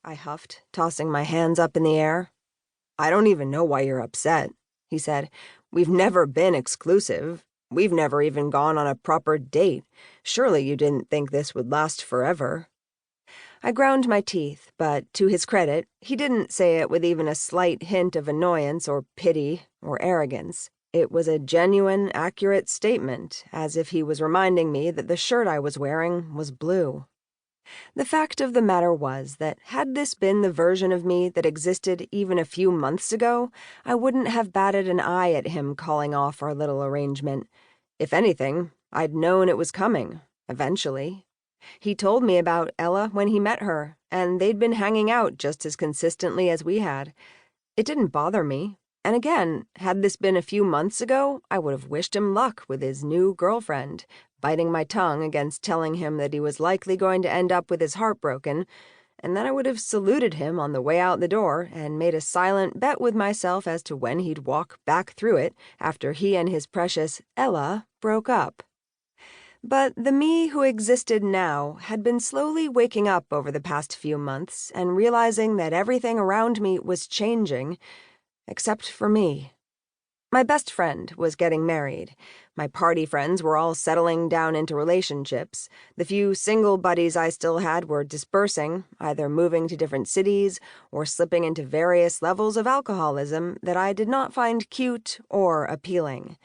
I huffed, tossing my hands up in the air. "I don't even know why you're upset," he said. "We've never been exclusive. We've never even gone on a proper date. Surely you didn't think this would last forever." I ground my teeth, but to his credit, he didn't say it with even a slight hint of annoyance or pity or arrogance. It was a genuine, accurate statement, as if he was reminding me that the shirt I was wearing was blue. The fact of the matter was that had this been the version of me that existed even a few months ago, I wouldn't have batted an eye at him calling off our little arrangement. If anything, I'd known it was coming, eventually. He told me about Ella when he met her, and they'd been hanging out just as consistently as we had. It didn't bother me. And again, had this been a few months ago, I would have wished him luck with his new girlfriend, biting my tongue against telling him that he was likely going to end up with his heart broken, and then I would have saluted him on the way out the door and made a silent bet with myself as to when he'd walk back through it after he and his precious Ella broke up. But the me who existed now had been slowly waking up over the past few months and realizing that everything around me was changing, except for me. My best friend was getting married. My party friends were all settling down into relationships. The few single buddies I still had were dispersing, either moving to different cities or slipping into various levels of alcoholism that I did not find cute or appealing.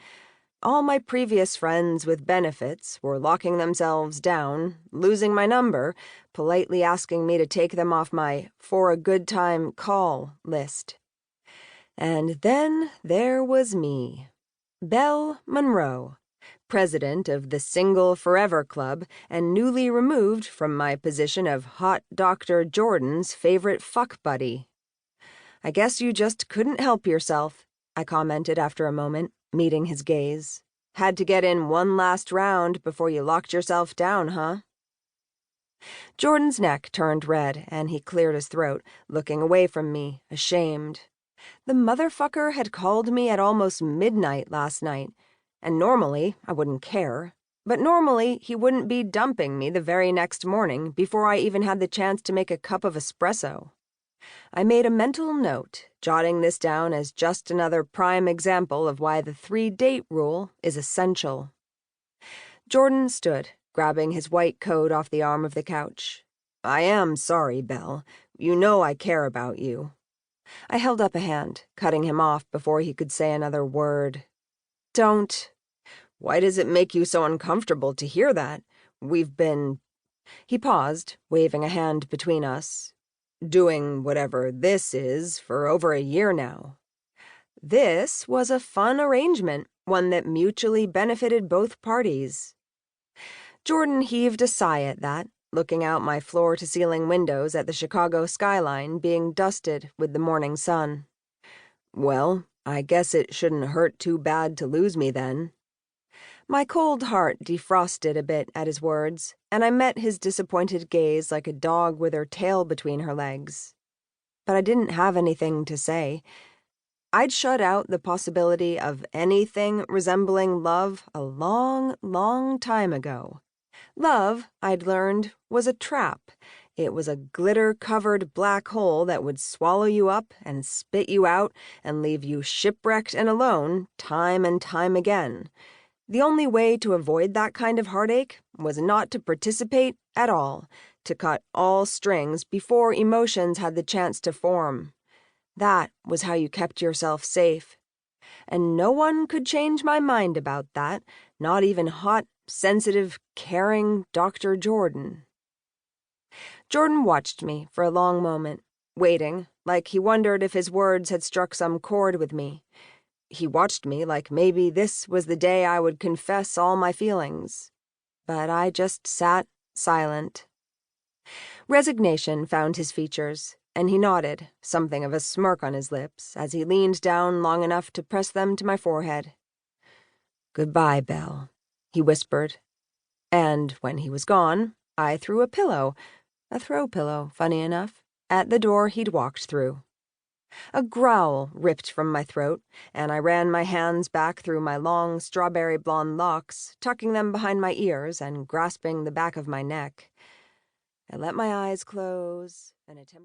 All my previous friends with benefits were locking themselves down, losing my number, politely asking me to take them off my for a good time call list. And then there was me, Belle Monroe, president of the Single Forever Club and newly removed from my position of Hot Dr. Jordan's favorite fuck buddy. "I guess you just couldn't help yourself," I commented after a moment, meeting his gaze. "Had to get in one last round before you locked yourself down, huh?" Jordan's neck turned red, and he cleared his throat, looking away from me, ashamed. The motherfucker had called me at almost midnight last night, and normally I wouldn't care, but normally he wouldn't be dumping me the very next morning before I even had the chance to make a cup of espresso. I made a mental note, jotting this down as just another prime example of why the 3-date rule is essential. Jordan stood, grabbing his white coat off the arm of the couch. "I am sorry, Belle. You know I care about you." I held up a hand, cutting him off before he could say another word. "Don't." "Why does it make you so uncomfortable to hear that? We've been—" He paused, waving a hand between us. "Doing whatever this is for over a year now." This was a fun arrangement, one that mutually benefited both parties. Jordan heaved a sigh at that, looking out my floor-to-ceiling windows at the Chicago skyline being dusted with the morning sun. "Well, I guess it shouldn't hurt too bad to lose me then." My cold heart defrosted a bit at his words, and I met his disappointed gaze like a dog with her tail between her legs. But I didn't have anything to say. I'd shut out the possibility of anything resembling love a long, long time ago. Love, I'd learned, was a trap. It was a glitter-covered black hole that would swallow you up and spit you out and leave you shipwrecked and alone time and time again. The only way to avoid that kind of heartache was not to participate at all, to cut all strings before emotions had the chance to form. That was how you kept yourself safe. And no one could change my mind about that, not even hot, sensitive, caring Dr. Jordan. Jordan watched me for a long moment, waiting, like he wondered if his words had struck some chord with me. He watched me like maybe this was the day I would confess all my feelings. But I just sat silent. Resignation found his features, and he nodded, something of a smirk on his lips, as he leaned down long enough to press them to my forehead. "Goodbye, Belle," he whispered. And when he was gone, I threw a pillow, a throw pillow, funny enough, at the door he'd walked through. A growl ripped from my throat, and I ran my hands back through my long strawberry blonde locks, tucking them behind my ears and grasping the back of my neck. I let my eyes close and attempted